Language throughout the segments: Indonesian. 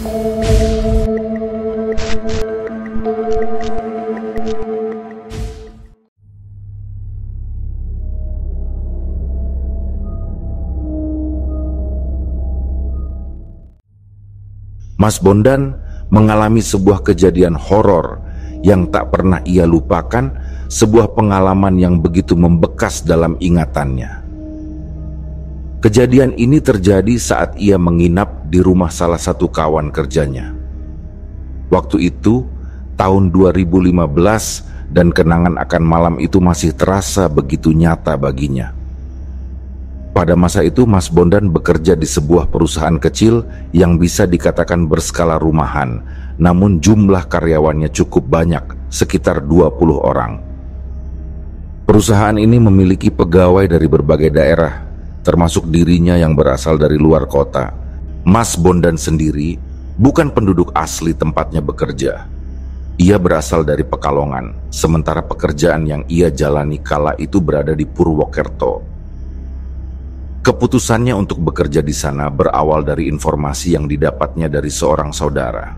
Mas Bondan mengalami sebuah kejadian horor yang tak pernah ia lupakan, sebuah pengalaman yang begitu membekas dalam ingatannya. Kejadian ini terjadi saat ia menginap di rumah salah satu kawan kerjanya. Waktu itu, tahun 2015, dan kenangan akan malam itu masih terasa begitu nyata baginya. Pada masa itu Mas Bondan bekerja di sebuah perusahaan kecil yang bisa dikatakan berskala rumahan, namun jumlah karyawannya cukup banyak, sekitar 20 orang. Perusahaan ini memiliki pegawai dari berbagai daerah, termasuk dirinya yang berasal dari luar kota. Mas Bondan sendiri bukan penduduk asli tempatnya bekerja. Ia berasal dari Pekalongan, sementara pekerjaan yang ia jalani kala itu berada di Purwokerto. Keputusannya untuk bekerja di sana berawal dari informasi yang didapatnya dari seorang saudara.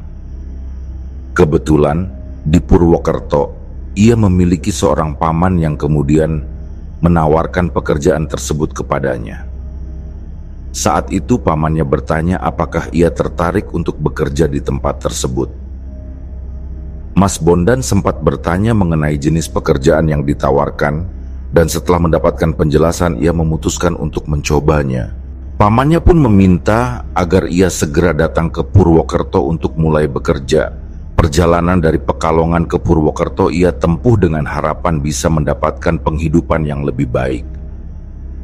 Kebetulan, di Purwokerto, ia memiliki seorang paman yang kemudian menawarkan pekerjaan tersebut kepadanya. Saat itu pamannya bertanya apakah ia tertarik untuk bekerja di tempat tersebut. Mas Bondan sempat bertanya mengenai jenis pekerjaan yang ditawarkan, dan setelah mendapatkan penjelasan ia memutuskan untuk mencobanya. Pamannya pun meminta agar ia segera datang ke Purwokerto untuk mulai bekerja. Perjalanan dari Pekalongan ke Purwokerto ia tempuh dengan harapan bisa mendapatkan penghidupan yang lebih baik.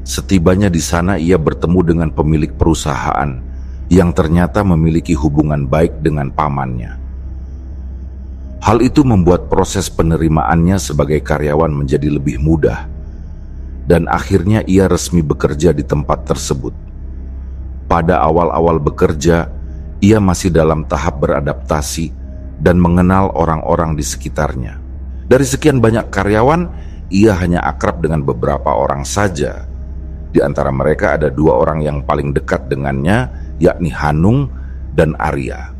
Setibanya di sana ia bertemu dengan pemilik perusahaan yang ternyata memiliki hubungan baik dengan pamannya. Hal itu membuat proses penerimaannya sebagai karyawan menjadi lebih mudah, dan akhirnya ia resmi bekerja di tempat tersebut. Pada awal-awal bekerja, ia masih dalam tahap beradaptasi dan mengenal orang-orang di sekitarnya. Dari sekian banyak karyawan, ia hanya akrab dengan beberapa orang saja. Di antara mereka ada 2 orang yang paling dekat dengannya, yakni Hanung dan Arya.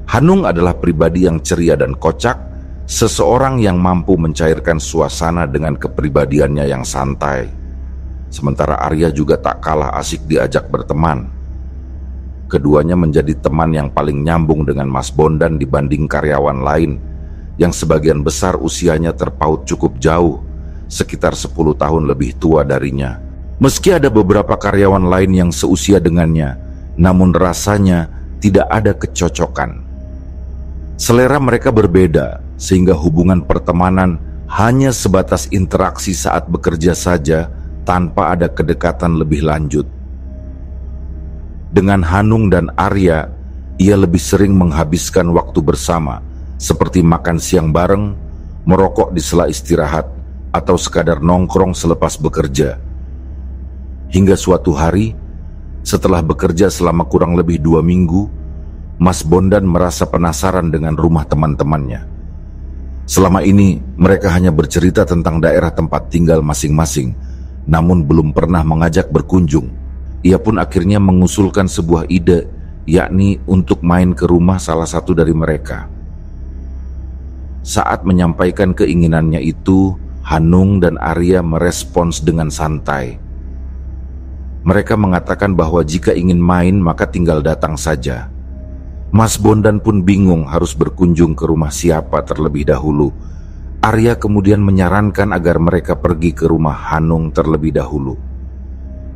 Hanung adalah pribadi yang ceria dan kocak, seseorang yang mampu mencairkan suasana dengan kepribadiannya yang santai. Sementara Arya juga tak kalah asik diajak berteman. Keduanya menjadi teman yang paling nyambung dengan Mas Bondan dibanding karyawan lain, yang sebagian besar usianya terpaut cukup jauh, sekitar 10 tahun lebih tua darinya. Meski ada beberapa karyawan lain yang seusia dengannya, namun rasanya tidak ada kecocokan. Selera mereka berbeda, sehingga hubungan pertemanan hanya sebatas interaksi saat bekerja saja tanpa ada kedekatan lebih lanjut. Dengan Hanung dan Arya, ia lebih sering menghabiskan waktu bersama, seperti makan siang bareng, merokok di sela istirahat, atau sekadar nongkrong selepas bekerja. Hingga suatu hari, setelah bekerja selama kurang lebih 2 minggu, Mas Bondan merasa penasaran dengan rumah teman-temannya. Selama ini mereka hanya bercerita tentang daerah tempat tinggal masing-masing, namun belum pernah mengajak berkunjung. Ia pun akhirnya mengusulkan sebuah ide, yakni untuk main ke rumah salah satu dari mereka. Saat menyampaikan keinginannya itu, Hanung dan Arya merespons dengan santai. Mereka mengatakan bahwa jika ingin main maka tinggal datang saja. Mas Bondan pun bingung harus berkunjung ke rumah siapa terlebih dahulu. Arya kemudian menyarankan agar mereka pergi ke rumah Hanung terlebih dahulu.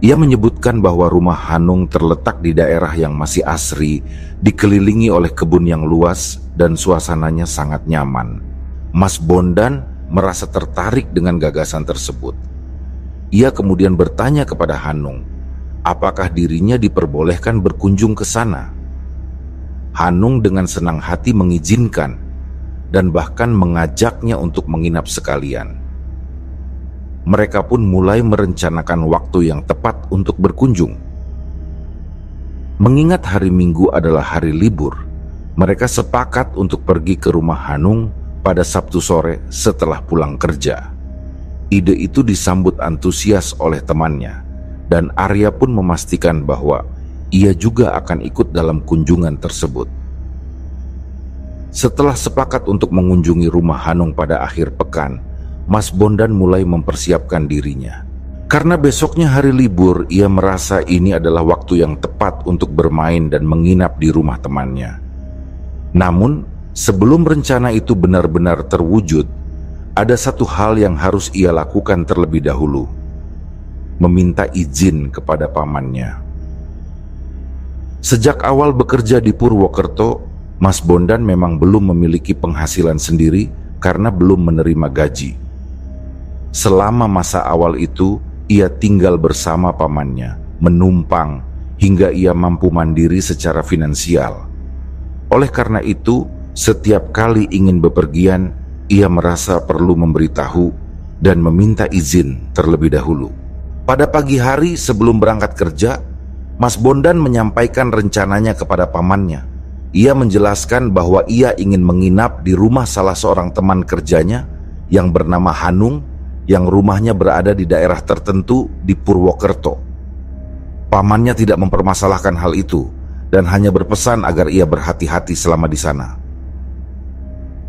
Ia menyebutkan bahwa rumah Hanung terletak di daerah yang masih asri, dikelilingi oleh kebun yang luas dan suasananya sangat nyaman. Mas Bondan merasa tertarik dengan gagasan tersebut. Ia kemudian bertanya kepada Hanung, apakah dirinya diperbolehkan berkunjung ke sana. Hanung dengan senang hati mengizinkan dan bahkan mengajaknya untuk menginap sekalian. Mereka pun mulai merencanakan waktu yang tepat untuk berkunjung. Mengingat hari Minggu adalah hari libur, mereka sepakat untuk pergi ke rumah Hanung pada Sabtu sore setelah pulang kerja. Ide itu disambut antusias oleh temannya, dan Arya pun memastikan bahwa ia juga akan ikut dalam kunjungan tersebut. Setelah sepakat untuk mengunjungi rumah Hanung pada akhir pekan, Mas Bondan mulai mempersiapkan dirinya. Karena besoknya hari libur, ia merasa ini adalah waktu yang tepat untuk bermain dan menginap di rumah temannya. Namun, sebelum rencana itu benar-benar terwujud, ada satu hal yang harus ia lakukan terlebih dahulu: meminta izin kepada pamannya. Sejak awal bekerja di Purwokerto, Mas Bondan memang belum memiliki penghasilan sendiri karena belum menerima gaji. Selama masa awal itu, ia tinggal bersama pamannya, menumpang, hingga ia mampu mandiri secara finansial. Oleh karena itu, setiap kali ingin bepergian, ia merasa perlu memberitahu dan meminta izin terlebih dahulu. Pada pagi hari sebelum berangkat kerja, Mas Bondan menyampaikan rencananya kepada pamannya. Ia menjelaskan bahwa ia ingin menginap di rumah salah seorang teman kerjanya yang bernama Hanung, yang rumahnya berada di daerah tertentu di Purwokerto. Pamannya tidak mempermasalahkan hal itu dan hanya berpesan agar ia berhati-hati selama di sana.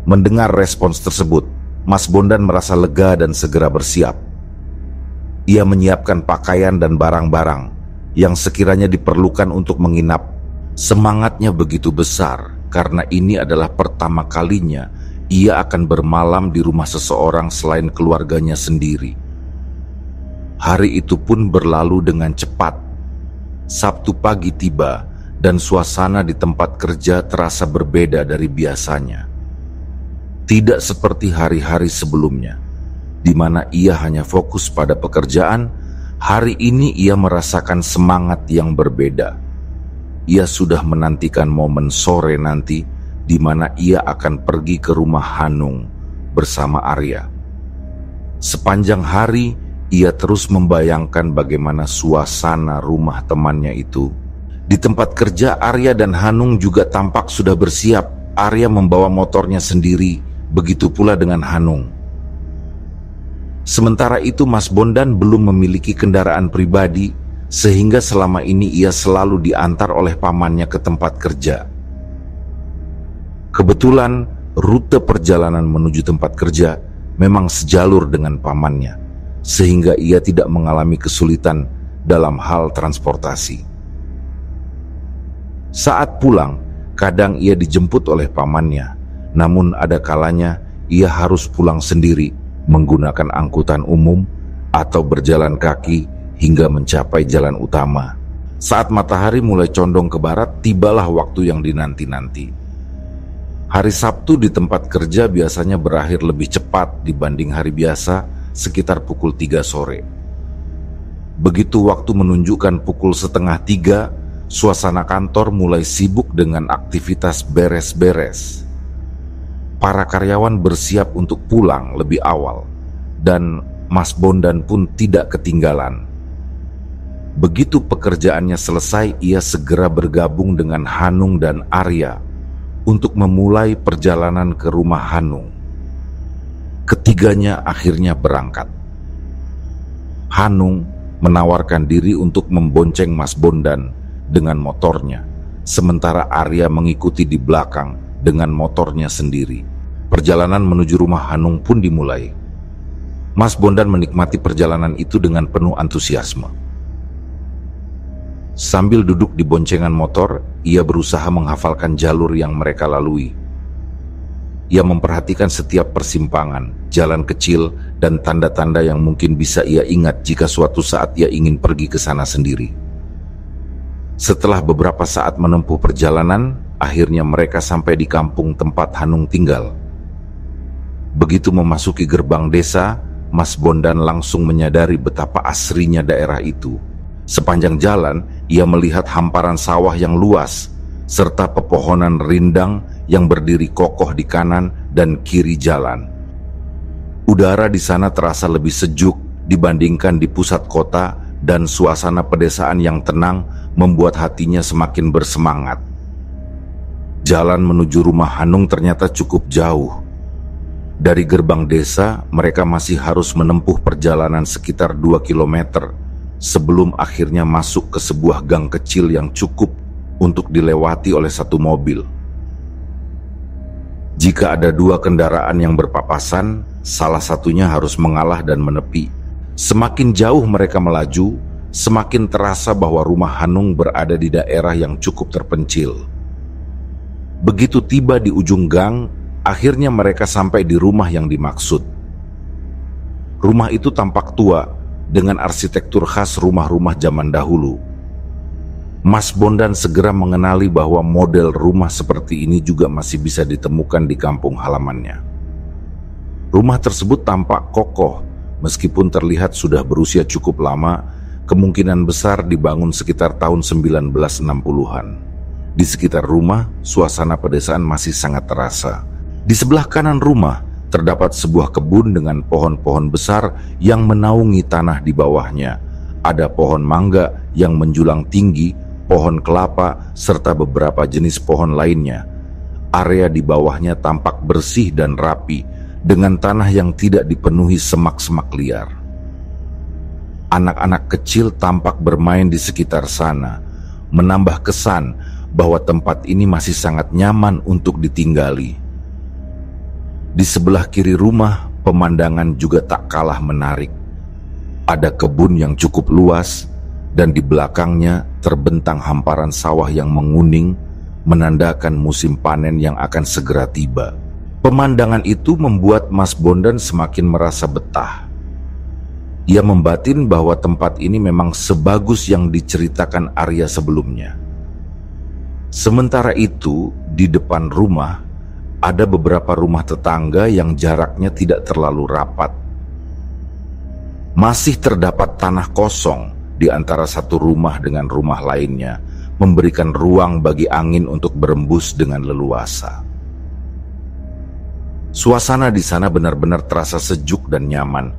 Mendengar respons tersebut, Mas Bondan merasa lega dan segera bersiap. Ia menyiapkan pakaian dan barang-barang yang sekiranya diperlukan untuk menginap. Semangatnya begitu besar karena ini adalah pertama kalinya ia akan bermalam di rumah seseorang selain keluarganya sendiri. Hari itu pun berlalu dengan cepat. Sabtu pagi tiba dan suasana di tempat kerja terasa berbeda dari biasanya. Tidak seperti hari-hari sebelumnya, di mana ia hanya fokus pada pekerjaan. Hari ini ia merasakan semangat yang berbeda. Ia sudah menantikan momen sore nanti di mana ia akan pergi ke rumah Hanung bersama Arya. Sepanjang hari, ia terus membayangkan bagaimana suasana rumah temannya itu. Di tempat kerja, Arya dan Hanung juga tampak sudah bersiap. Arya membawa motornya sendiri, begitu pula dengan Hanung. Sementara itu, Mas Bondan belum memiliki kendaraan pribadi, sehingga selama ini ia selalu diantar oleh pamannya ke tempat kerja. Kebetulan, rute perjalanan menuju tempat kerja memang sejalur dengan pamannya, sehingga ia tidak mengalami kesulitan dalam hal transportasi. Saat pulang, kadang ia dijemput oleh pamannya, namun ada kalanya ia harus pulang sendiri menggunakan angkutan umum atau berjalan kaki hingga mencapai jalan utama. Saat matahari mulai condong ke barat, tibalah waktu yang dinanti-nanti. Hari Sabtu di tempat kerja biasanya berakhir lebih cepat dibanding hari biasa, sekitar pukul 3 sore. Begitu waktu menunjukkan pukul 2:30, suasana kantor mulai sibuk dengan aktivitas beres-beres. Para karyawan bersiap untuk pulang lebih awal, dan Mas Bondan pun tidak ketinggalan. Begitu pekerjaannya selesai, ia segera bergabung dengan Hanung dan Arya untuk memulai perjalanan ke rumah Hanung. Ketiganya akhirnya berangkat. Hanung menawarkan diri untuk membonceng Mas Bondan dengan motornya, sementara Arya mengikuti di belakang dengan motornya sendiri. Perjalanan menuju rumah Hanung pun dimulai. Mas Bondan menikmati perjalanan itu dengan penuh antusiasme. Sambil duduk di boncengan motor, ia berusaha menghafalkan jalur yang mereka lalui. Ia memperhatikan setiap persimpangan, jalan kecil, dan tanda-tanda yang mungkin bisa ia ingat jika suatu saat ia ingin pergi ke sana sendiri. Setelah beberapa saat menempuh perjalanan, akhirnya mereka sampai di kampung tempat Hanung tinggal. Begitu memasuki gerbang desa, Mas Bondan langsung menyadari betapa asrinya daerah itu. Sepanjang jalan, ia melihat hamparan sawah yang luas, serta pepohonan rindang yang berdiri kokoh di kanan dan kiri jalan. Udara di sana terasa lebih sejuk dibandingkan di pusat kota, dan suasana pedesaan yang tenang membuat hatinya semakin bersemangat. Jalan menuju rumah Hanung ternyata cukup jauh. Dari gerbang desa, mereka masih harus menempuh perjalanan sekitar 2 kilometer sebelum akhirnya masuk ke sebuah gang kecil yang cukup untuk dilewati oleh satu mobil. Jika ada dua kendaraan yang berpapasan, salah satunya harus mengalah dan menepi. Semakin jauh mereka melaju, semakin terasa bahwa rumah Hanung berada di daerah yang cukup terpencil. Begitu tiba di ujung gang, akhirnya mereka sampai di rumah yang dimaksud. Rumah itu tampak tua, dengan arsitektur khas rumah-rumah zaman dahulu. Mas Bondan segera mengenali bahwa model rumah seperti ini juga masih bisa ditemukan di kampung halamannya. Rumah tersebut tampak kokoh, meskipun terlihat sudah berusia cukup lama, kemungkinan besar dibangun sekitar tahun 1960-an. Di sekitar rumah, suasana pedesaan masih sangat terasa. Di sebelah kanan rumah, terdapat sebuah kebun dengan pohon-pohon besar yang menaungi tanah di bawahnya. Ada pohon mangga yang menjulang tinggi, pohon kelapa, serta beberapa jenis pohon lainnya. Area di bawahnya tampak bersih dan rapi, dengan tanah yang tidak dipenuhi semak-semak liar. Anak-anak kecil tampak bermain di sekitar sana, menambah kesan bahwa tempat ini masih sangat nyaman untuk ditinggali. Di sebelah kiri rumah, pemandangan juga tak kalah menarik. Ada kebun yang cukup luas, dan di belakangnya terbentang hamparan sawah yang menguning, menandakan musim panen yang akan segera tiba. Pemandangan itu membuat Mas Bondan semakin merasa betah. Ia membatin bahwa tempat ini memang sebagus yang diceritakan Arya sebelumnya. Sementara itu, di depan rumah, ada beberapa rumah tetangga yang jaraknya tidak terlalu rapat. Masih terdapat tanah kosong di antara satu rumah dengan rumah lainnya, memberikan ruang bagi angin untuk berembus dengan leluasa. Suasana di sana benar-benar terasa sejuk dan nyaman,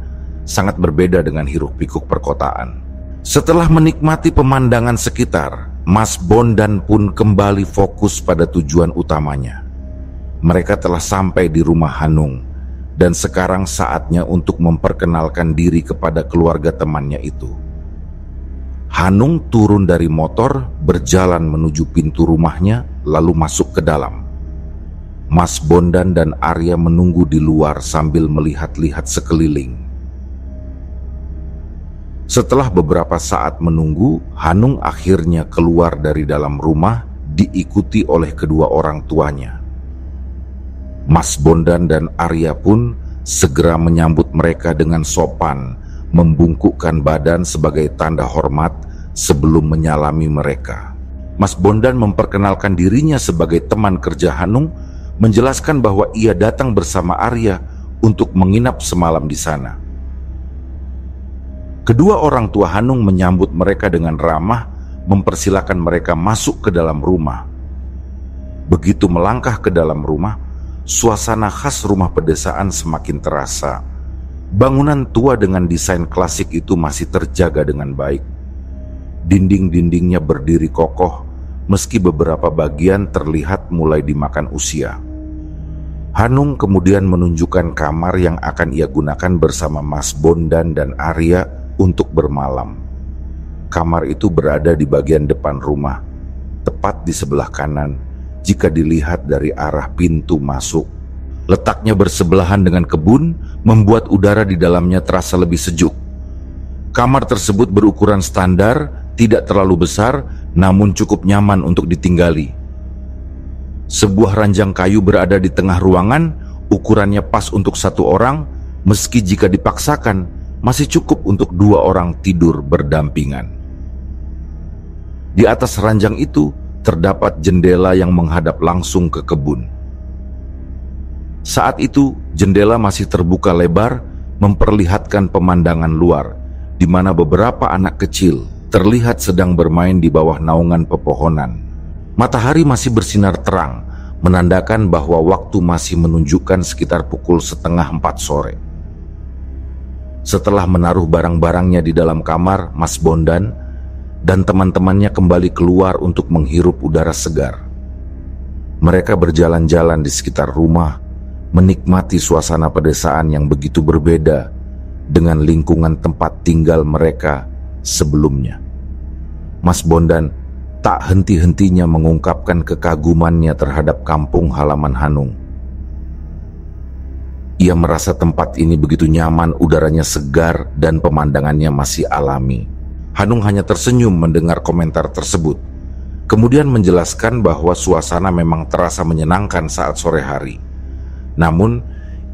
sangat berbeda dengan hiruk-pikuk perkotaan. Setelah menikmati pemandangan sekitar, Mas Bondan pun kembali fokus pada tujuan utamanya. Mereka telah sampai di rumah Hanung, dan sekarang saatnya untuk memperkenalkan diri kepada keluarga temannya itu. Hanung turun dari motor, berjalan menuju pintu rumahnya, lalu masuk ke dalam. Mas Bondan dan Arya menunggu di luar sambil melihat-lihat sekeliling. Setelah beberapa saat menunggu, Hanung akhirnya keluar dari dalam rumah, diikuti oleh kedua orang tuanya. Mas Bondan dan Arya pun segera menyambut mereka dengan sopan, membungkukkan badan sebagai tanda hormat sebelum menyalami mereka. Mas Bondan memperkenalkan dirinya sebagai teman kerja Hanung, menjelaskan bahwa ia datang bersama Arya untuk menginap semalam di sana. Kedua orang tua Hanung menyambut mereka dengan ramah, mempersilakan mereka masuk ke dalam rumah. Begitu melangkah ke dalam rumah, suasana khas rumah pedesaan semakin terasa. Bangunan tua dengan desain klasik itu masih terjaga dengan baik. Dinding-dindingnya berdiri kokoh, meski beberapa bagian terlihat mulai dimakan usia. Hanung kemudian menunjukkan kamar yang akan ia gunakan bersama Mas Bondan dan Arya untuk bermalam. Kamar itu berada di bagian depan rumah, tepat di sebelah kanan jika dilihat dari arah pintu masuk. Letaknya bersebelahan dengan kebun, membuat udara di dalamnya terasa lebih sejuk. Kamar tersebut berukuran standar, tidak terlalu besar, namun cukup nyaman untuk ditinggali. Sebuah ranjang kayu berada di tengah ruangan, ukurannya pas untuk satu orang, meski jika dipaksakan, masih cukup untuk dua orang tidur berdampingan. Di atas ranjang itu, terdapat jendela yang menghadap langsung ke kebun. Saat itu, jendela masih terbuka lebar, memperlihatkan pemandangan luar, di mana beberapa anak kecil terlihat sedang bermain di bawah naungan pepohonan. Matahari masih bersinar terang, menandakan bahwa waktu masih menunjukkan sekitar pukul 3:30 sore. Setelah menaruh barang-barangnya di dalam kamar, Mas Bondan dan teman-temannya kembali keluar untuk menghirup udara segar. Mereka berjalan-jalan di sekitar rumah, menikmati suasana pedesaan yang begitu berbeda dengan lingkungan tempat tinggal mereka sebelumnya. Mas Bondan tak henti-hentinya mengungkapkan kekagumannya terhadap kampung halaman Hanung. Ia merasa tempat ini begitu nyaman, udaranya segar dan pemandangannya masih alami. Hanung hanya tersenyum mendengar komentar tersebut. Kemudian menjelaskan bahwa suasana memang terasa menyenangkan saat sore hari. Namun,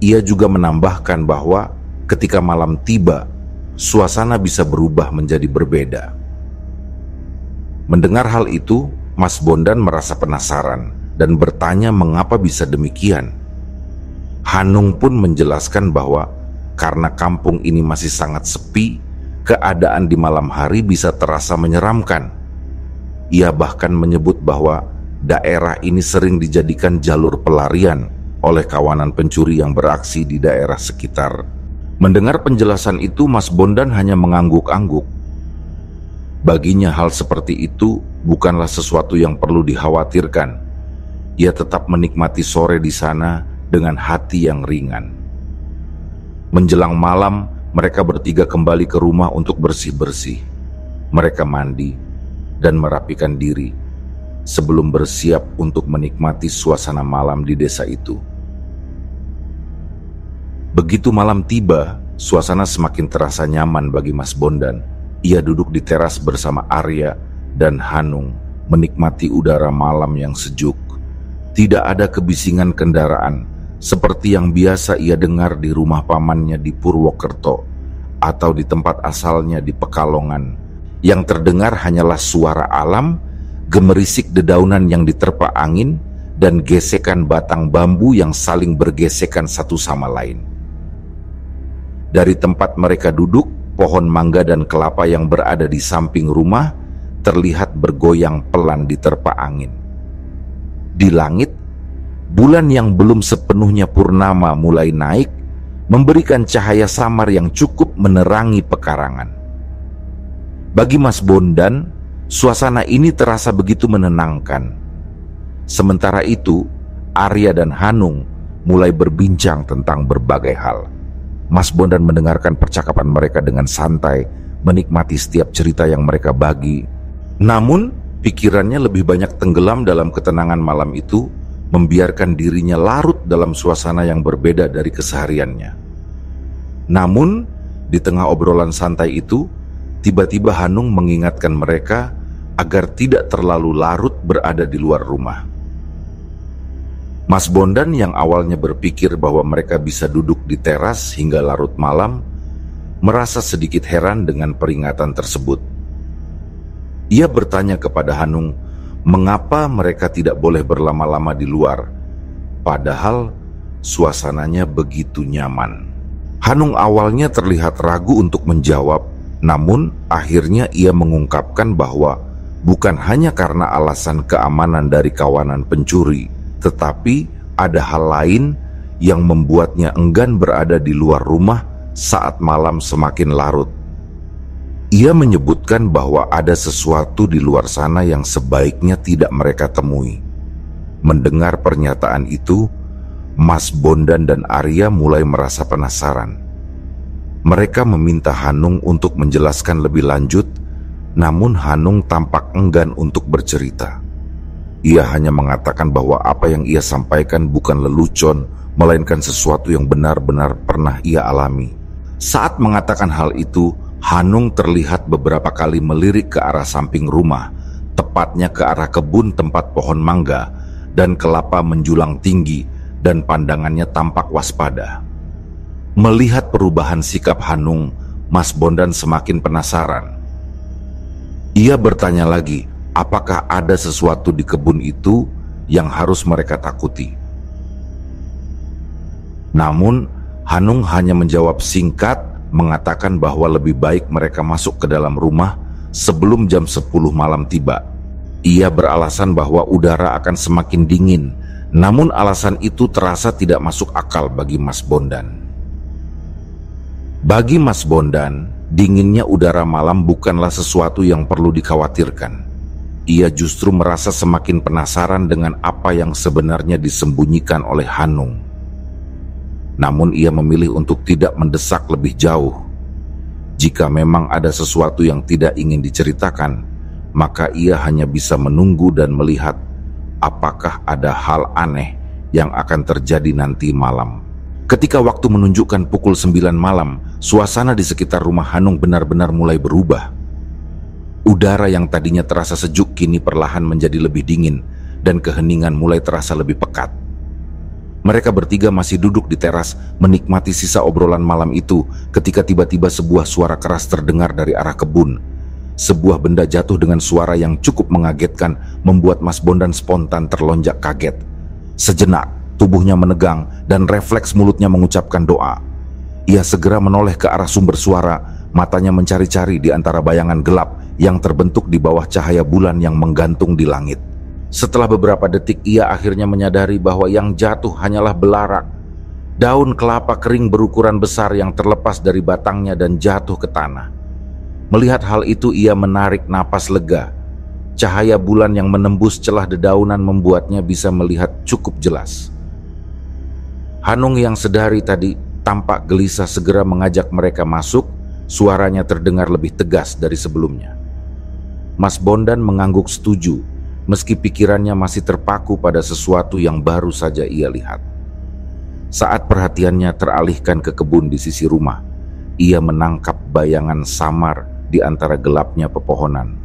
ia juga menambahkan bahwa ketika malam tiba, suasana bisa berubah menjadi berbeda. Mendengar hal itu, Mas Bondan merasa penasaran dan bertanya mengapa bisa demikian. Hanung pun menjelaskan bahwa karena kampung ini masih sangat sepi, keadaan di malam hari bisa terasa menyeramkan. Ia bahkan menyebut bahwa daerah ini sering dijadikan jalur pelarian oleh kawanan pencuri yang beraksi di daerah sekitar. Mendengar penjelasan itu, Mas Bondan hanya mengangguk-angguk. Baginya hal seperti itu bukanlah sesuatu yang perlu dikhawatirkan. Ia tetap menikmati sore di sana dengan hati yang ringan. Menjelang malam, mereka bertiga kembali ke rumah untuk bersih-bersih. Mereka mandi dan merapikan diri sebelum bersiap untuk menikmati suasana malam di desa itu. Begitu malam tiba, suasana semakin terasa nyaman bagi Mas Bondan. Ia duduk di teras bersama Arya dan Hanung, menikmati udara malam yang sejuk. Tidak ada kebisingan kendaraan, seperti yang biasa ia dengar di rumah pamannya di Purwokerto atau di tempat asalnya di Pekalongan. Yang terdengar hanyalah suara alam, gemerisik dedaunan yang diterpa angin, dan gesekan batang bambu yang saling bergesekan satu sama lain. Dari tempat mereka duduk, pohon mangga dan kelapa yang berada di samping rumah terlihat bergoyang pelan diterpa angin. Di langit, bulan yang belum sepenuhnya purnama mulai naik, memberikan cahaya samar yang cukup menerangi pekarangan. Bagi Mas Bondan, suasana ini terasa begitu menenangkan. Sementara itu, Arya dan Hanung mulai berbincang tentang berbagai hal. Mas Bondan mendengarkan percakapan mereka dengan santai, menikmati setiap cerita yang mereka bagi. Namun, pikirannya lebih banyak tenggelam dalam ketenangan malam itu, membiarkan dirinya larut dalam suasana yang berbeda dari kesehariannya. Namun, di tengah obrolan santai itu, tiba-tiba Hanung mengingatkan mereka agar tidak terlalu larut berada di luar rumah. Mas Bondan yang awalnya berpikir bahwa mereka bisa duduk di teras hingga larut malam, merasa sedikit heran dengan peringatan tersebut. Ia bertanya kepada Hanung, mengapa mereka tidak boleh berlama-lama di luar, padahal suasananya begitu nyaman. Hanung awalnya terlihat ragu untuk menjawab, namun akhirnya ia mengungkapkan bahwa bukan hanya karena alasan keamanan dari kawanan pencuri, tetapi ada hal lain yang membuatnya enggan berada di luar rumah saat malam semakin larut. Ia menyebutkan bahwa ada sesuatu di luar sana yang sebaiknya tidak mereka temui. Mendengar pernyataan itu, Mas Bondan dan Arya mulai merasa penasaran. Mereka meminta Hanung untuk menjelaskan lebih lanjut, namun Hanung tampak enggan untuk bercerita. Ia hanya mengatakan bahwa apa yang ia sampaikan bukan lelucon, melainkan sesuatu yang benar-benar pernah ia alami. Saat mengatakan hal itu, Hanung terlihat beberapa kali melirik ke arah samping rumah, tepatnya ke arah kebun tempat pohon mangga dan kelapa menjulang tinggi, dan pandangannya tampak waspada. Melihat perubahan sikap Hanung, Mas Bondan semakin penasaran. Ia bertanya lagi, apakah ada sesuatu di kebun itu yang harus mereka takuti? Namun, Hanung hanya menjawab singkat, mengatakan bahwa lebih baik mereka masuk ke dalam rumah sebelum jam 10 malam tiba. Ia beralasan bahwa udara akan semakin dingin, namun alasan itu terasa tidak masuk akal bagi Mas Bondan. Bagi Mas Bondan, dinginnya udara malam bukanlah sesuatu yang perlu dikhawatirkan. Ia justru merasa semakin penasaran dengan apa yang sebenarnya disembunyikan oleh Hanung. Namun ia memilih untuk tidak mendesak lebih jauh. Jika memang ada sesuatu yang tidak ingin diceritakan, maka ia hanya bisa menunggu dan melihat apakah ada hal aneh yang akan terjadi nanti malam. Ketika waktu menunjukkan pukul 9 malam, suasana di sekitar rumah Hanung benar-benar mulai berubah. Udara yang tadinya terasa sejuk kini perlahan menjadi lebih dingin dan keheningan mulai terasa lebih pekat. Mereka bertiga masih duduk di teras menikmati sisa obrolan malam itu ketika tiba-tiba sebuah suara keras terdengar dari arah kebun. Sebuah benda jatuh dengan suara yang cukup mengagetkan membuat Mas Bondan spontan terlonjak kaget. Sejenak, tubuhnya menegang dan refleks mulutnya mengucapkan doa. Ia segera menoleh ke arah sumber suara, matanya mencari-cari di antara bayangan gelap yang terbentuk di bawah cahaya bulan yang menggantung di langit. Setelah beberapa detik, ia akhirnya menyadari bahwa yang jatuh hanyalah belarak, daun kelapa kering berukuran besar yang terlepas dari batangnya dan jatuh ke tanah. Melihat hal itu, ia menarik napas lega. Cahaya bulan yang menembus celah dedaunan membuatnya bisa melihat cukup jelas. Hanung yang sedari tadi tampak gelisah segera mengajak mereka masuk. Suaranya terdengar lebih tegas dari sebelumnya. Mas Bondan mengangguk setuju, meski pikirannya masih terpaku pada sesuatu yang baru saja ia lihat. Saat perhatiannya teralihkan ke kebun di sisi rumah, ia menangkap bayangan samar di antara gelapnya pepohonan.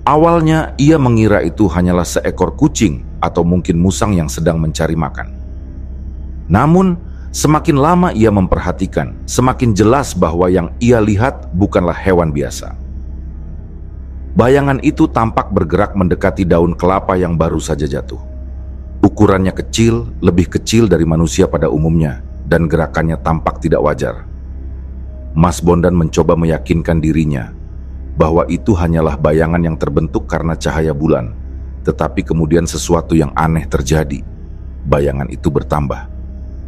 Awalnya ia mengira itu hanyalah seekor kucing atau mungkin musang yang sedang mencari makan. Namun, semakin lama ia memperhatikan, semakin jelas bahwa yang ia lihat bukanlah hewan biasa. Bayangan itu tampak bergerak mendekati daun kelapa yang baru saja jatuh. Ukurannya kecil, lebih kecil dari manusia pada umumnya, dan gerakannya tampak tidak wajar. Mas Bondan mencoba meyakinkan dirinya bahwa itu hanyalah bayangan yang terbentuk karena cahaya bulan, tetapi kemudian sesuatu yang aneh terjadi. Bayangan itu bertambah.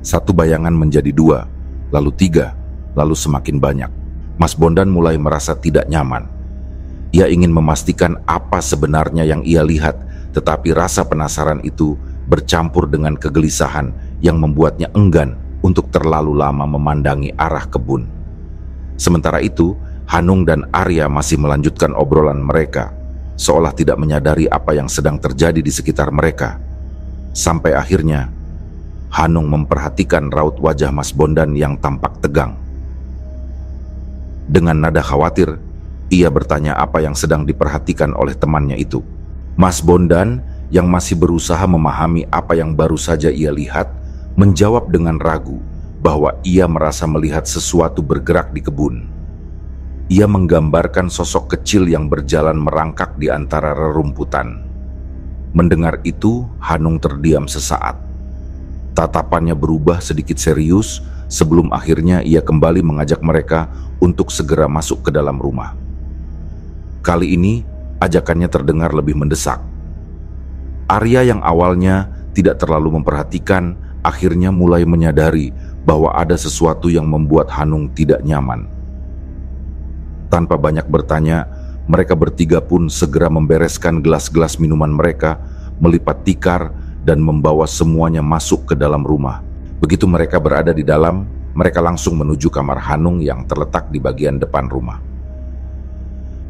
Satu bayangan menjadi 2, lalu 3, lalu semakin banyak. Mas Bondan mulai merasa tidak nyaman. Ia ingin memastikan apa sebenarnya yang ia lihat, tetapi rasa penasaran itu bercampur dengan kegelisahan yang membuatnya enggan untuk terlalu lama memandangi arah kebun. Sementara itu, Hanung dan Arya masih melanjutkan obrolan mereka, seolah tidak menyadari apa yang sedang terjadi di sekitar mereka. Sampai akhirnya, Hanung memperhatikan raut wajah Mas Bondan yang tampak tegang. Dengan nada khawatir, ia bertanya apa yang sedang diperhatikan oleh temannya itu. Mas Bondan yang masih berusaha memahami apa yang baru saja ia lihat, menjawab dengan ragu bahwa ia merasa melihat sesuatu bergerak di kebun. Ia menggambarkan sosok kecil yang berjalan merangkak di antara rerumputan. Mendengar itu, Hanung terdiam sesaat. Tatapannya berubah sedikit serius sebelum akhirnya ia kembali mengajak mereka untuk segera masuk ke dalam rumah. Kali ini, ajakannya terdengar lebih mendesak. Arya yang awalnya tidak terlalu memperhatikan, akhirnya mulai menyadari bahwa ada sesuatu yang membuat Hanung tidak nyaman. Tanpa banyak bertanya, mereka bertiga pun segera membereskan gelas-gelas minuman mereka, melipat tikar, dan membawa semuanya masuk ke dalam rumah. Begitu mereka berada di dalam, mereka langsung menuju kamar Hanung yang terletak di bagian depan rumah.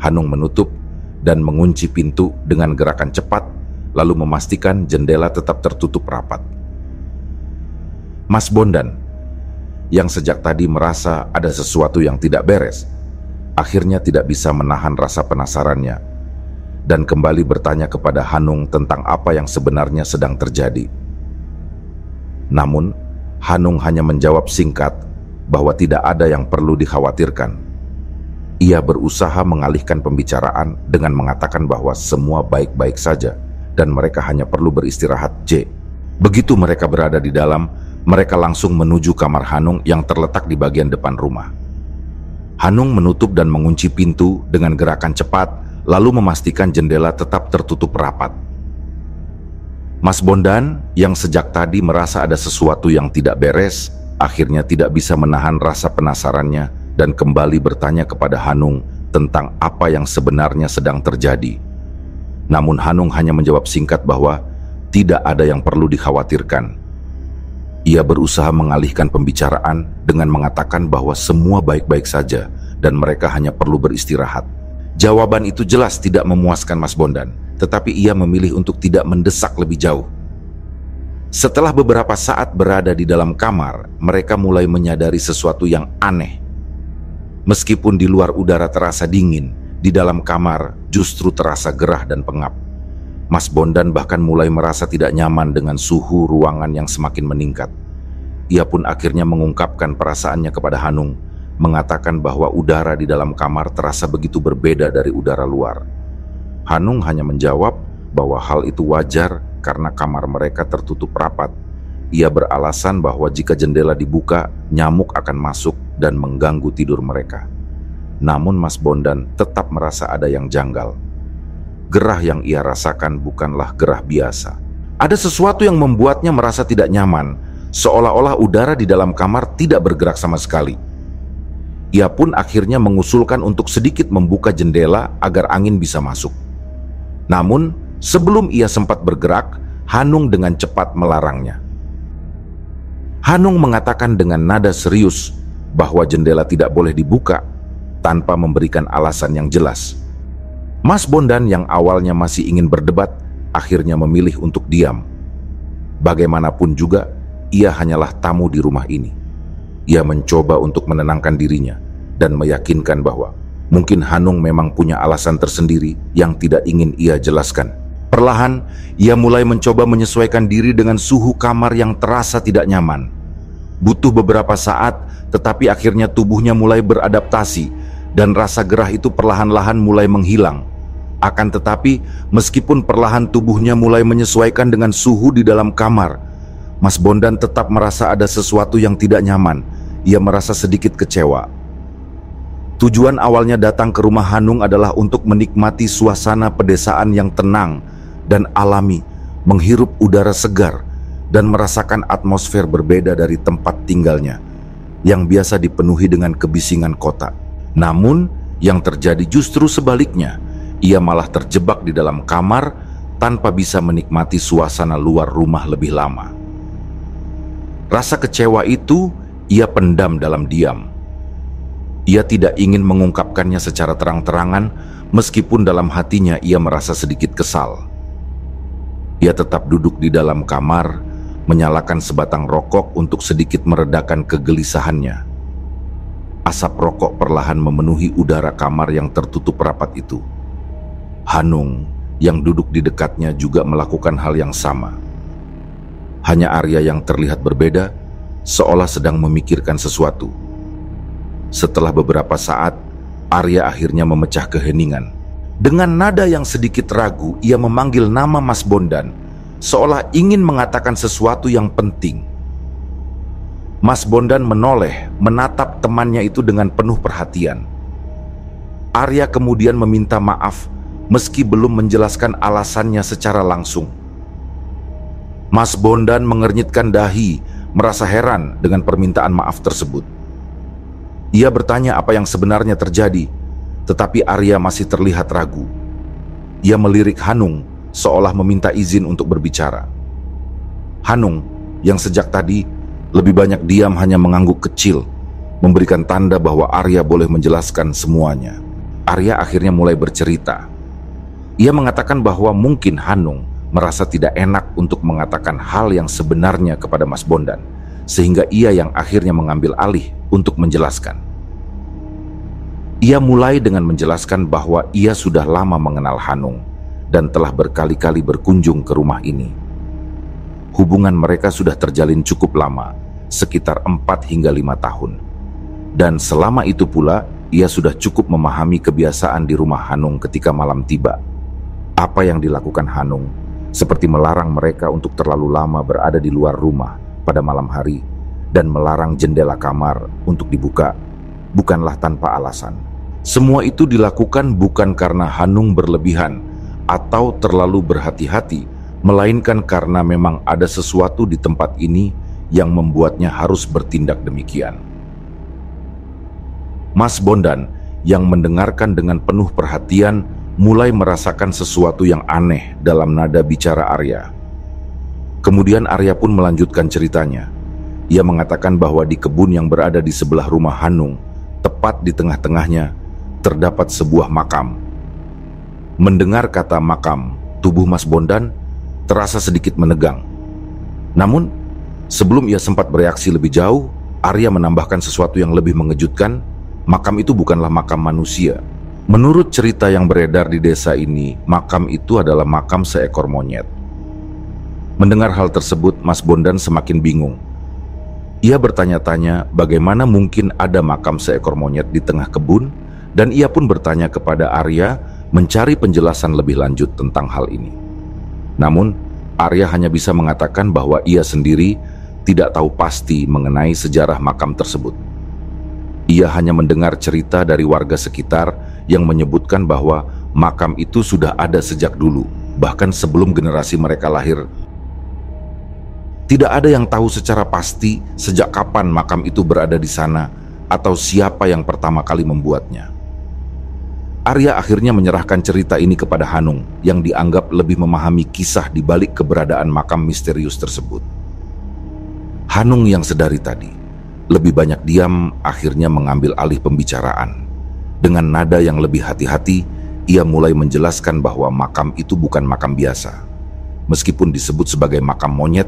Hanung menutup dan mengunci pintu dengan gerakan cepat, lalu memastikan jendela tetap tertutup rapat. Mas Bondan, yang sejak tadi merasa ada sesuatu yang tidak beres, akhirnya tidak bisa menahan rasa penasarannya dan kembali bertanya kepada Hanung tentang apa yang sebenarnya sedang terjadi. Namun, Hanung hanya menjawab singkat bahwa tidak ada yang perlu dikhawatirkan. Ia berusaha mengalihkan pembicaraan dengan mengatakan bahwa semua baik-baik saja dan mereka hanya perlu beristirahat. Begitu mereka berada di dalam, mereka langsung menuju kamar Hanung yang terletak di bagian depan rumah. Hanung menutup dan mengunci pintu dengan gerakan cepat, lalu memastikan jendela tetap tertutup rapat. Mas Bondan, yang sejak tadi merasa ada sesuatu yang tidak beres, akhirnya tidak bisa menahan rasa penasarannya dan kembali bertanya kepada Hanung tentang apa yang sebenarnya sedang terjadi. Namun Hanung hanya menjawab singkat bahwa tidak ada yang perlu dikhawatirkan. Ia berusaha mengalihkan pembicaraan dengan mengatakan bahwa semua baik-baik saja dan mereka hanya perlu beristirahat. Jawaban itu jelas tidak memuaskan Mas Bondan, tetapi ia memilih untuk tidak mendesak lebih jauh. Setelah beberapa saat berada di dalam kamar, mereka mulai menyadari sesuatu yang aneh. Meskipun di luar udara terasa dingin, di dalam kamar justru terasa gerah dan pengap. Mas Bondan bahkan mulai merasa tidak nyaman dengan suhu ruangan yang semakin meningkat. Ia pun akhirnya mengungkapkan perasaannya kepada Hanung, mengatakan bahwa udara di dalam kamar terasa begitu berbeda dari udara luar. Hanung hanya menjawab bahwa hal itu wajar karena kamar mereka tertutup rapat. Ia beralasan bahwa jika jendela dibuka, nyamuk akan masuk dan mengganggu tidur mereka. Namun Mas Bondan tetap merasa ada yang janggal. Gerah yang ia rasakan bukanlah gerah biasa. Ada sesuatu yang membuatnya merasa tidak nyaman, seolah-olah udara di dalam kamar tidak bergerak sama sekali. Ia pun akhirnya mengusulkan untuk sedikit membuka jendela agar angin bisa masuk. Namun, sebelum ia sempat bergerak, Hanung dengan cepat melarangnya. Hanung mengatakan dengan nada serius bahwa jendela tidak boleh dibuka tanpa memberikan alasan yang jelas. Mas Bondan yang awalnya masih ingin berdebat, akhirnya memilih untuk diam. Bagaimanapun juga, ia hanyalah tamu di rumah ini. Ia mencoba untuk menenangkan dirinya dan meyakinkan bahwa mungkin Hanung memang punya alasan tersendiri yang tidak ingin ia jelaskan. Perlahan, ia mulai mencoba menyesuaikan diri dengan suhu kamar yang terasa tidak nyaman. Butuh beberapa saat, tetapi akhirnya tubuhnya mulai beradaptasi dan rasa gerah itu perlahan-lahan mulai menghilang. Akan tetapi, meskipun perlahan tubuhnya mulai menyesuaikan dengan suhu di dalam kamar, Mas Bondan tetap merasa ada sesuatu yang tidak nyaman. Ia merasa sedikit kecewa. Tujuan awalnya datang ke rumah Hanung adalah untuk menikmati suasana pedesaan yang tenang dan alami, menghirup udara segar, dan merasakan atmosfer berbeda dari tempat tinggalnya, yang biasa dipenuhi dengan kebisingan kota. Namun, yang terjadi justru sebaliknya. Ia malah terjebak di dalam kamar tanpa bisa menikmati suasana luar rumah lebih lama. Rasa kecewa itu ia pendam dalam diam. Ia tidak ingin mengungkapkannya secara terang-terangan, meskipun dalam hatinya ia merasa sedikit kesal. Ia tetap duduk di dalam kamar, menyalakan sebatang rokok untuk sedikit meredakan kegelisahannya. Asap rokok perlahan memenuhi udara kamar yang tertutup rapat itu. Hanung yang duduk di dekatnya juga melakukan hal yang sama. Hanya Arya yang terlihat berbeda, seolah sedang memikirkan sesuatu. Setelah beberapa saat, Arya akhirnya memecah keheningan. Dengan nada yang sedikit ragu, ia memanggil nama Mas Bondan, seolah ingin mengatakan sesuatu yang penting. Mas Bondan menoleh, menatap temannya itu dengan penuh perhatian. Arya kemudian meminta maaf, meski belum menjelaskan alasannya secara langsung. Mas Bondan mengernyitkan dahi, merasa heran dengan permintaan maaf tersebut. Ia bertanya apa yang sebenarnya terjadi, tetapi Arya masih terlihat ragu. Ia melirik Hanung, seolah meminta izin untuk berbicara. Hanung, yang sejak tadi lebih banyak diam hanya mengangguk kecil, memberikan tanda bahwa Arya boleh menjelaskan semuanya. Arya akhirnya mulai bercerita. Ia mengatakan bahwa mungkin Hanung merasa tidak enak untuk mengatakan hal yang sebenarnya kepada Mas Bondan, sehingga ia yang akhirnya mengambil alih untuk menjelaskan. Ia mulai dengan menjelaskan bahwa ia sudah lama mengenal Hanung dan telah berkali-kali berkunjung ke rumah ini. Hubungan mereka sudah terjalin cukup lama, sekitar 4 hingga 5 tahun. Dan selama itu pula, ia sudah cukup memahami kebiasaan di rumah Hanung ketika malam tiba. Apa yang dilakukan Hanung, seperti melarang mereka untuk terlalu lama berada di luar rumah pada malam hari dan melarang jendela kamar untuk dibuka, bukanlah tanpa alasan. Semua itu dilakukan bukan karena Hanung berlebihan atau terlalu berhati-hati, melainkan karena memang ada sesuatu di tempat ini yang membuatnya harus bertindak demikian. Mas Bondan yang mendengarkan dengan penuh perhatian mulai merasakan sesuatu yang aneh dalam nada bicara Arya. Kemudian Arya pun melanjutkan ceritanya. Ia mengatakan bahwa di kebun yang berada di sebelah rumah Hanung Tepat di tengah-tengahnya terdapat sebuah makam. Mendengar kata makam, tubuh Mas Bondan terasa sedikit menegang. Namun, sebelum ia sempat bereaksi lebih jauh, Arya menambahkan sesuatu yang lebih mengejutkan. Makam itu bukanlah makam manusia. Menurut cerita yang beredar di desa ini, makam itu adalah makam seekor monyet. Mendengar hal tersebut, Mas Bondan semakin bingung. Ia bertanya-tanya bagaimana mungkin ada makam seekor monyet di tengah kebun, dan ia pun bertanya kepada Arya mencari penjelasan lebih lanjut tentang hal ini. Namun, Arya hanya bisa mengatakan bahwa ia sendiri tidak tahu pasti mengenai sejarah makam tersebut. Ia hanya mendengar cerita dari warga sekitar yang menyebutkan bahwa makam itu sudah ada sejak dulu, bahkan sebelum generasi mereka lahir. Tidak ada yang tahu secara pasti sejak kapan makam itu berada di sana atau siapa yang pertama kali membuatnya. Arya akhirnya menyerahkan cerita ini kepada Hanung yang dianggap lebih memahami kisah di balik keberadaan makam misterius tersebut. Hanung yang sedari tadi lebih banyak diam akhirnya mengambil alih pembicaraan. Dengan nada yang lebih hati-hati, ia mulai menjelaskan bahwa makam itu bukan makam biasa. Meskipun disebut sebagai makam monyet,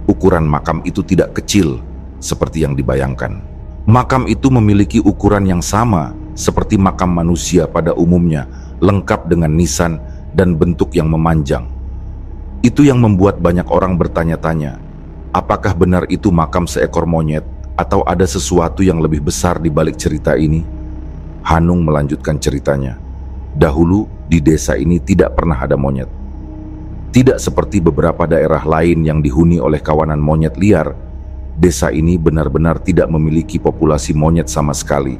ukuran makam itu tidak kecil seperti yang dibayangkan. Makam itu memiliki ukuran yang sama seperti makam manusia pada umumnya, lengkap dengan nisan dan bentuk yang memanjang. Itu yang membuat banyak orang bertanya-tanya, apakah benar itu makam seekor monyet atau ada sesuatu yang lebih besar di balik cerita ini? Hanung melanjutkan ceritanya. Dahulu di desa ini tidak pernah ada monyet. Tidak seperti beberapa daerah lain yang dihuni oleh kawanan monyet liar, desa ini benar-benar tidak memiliki populasi monyet sama sekali.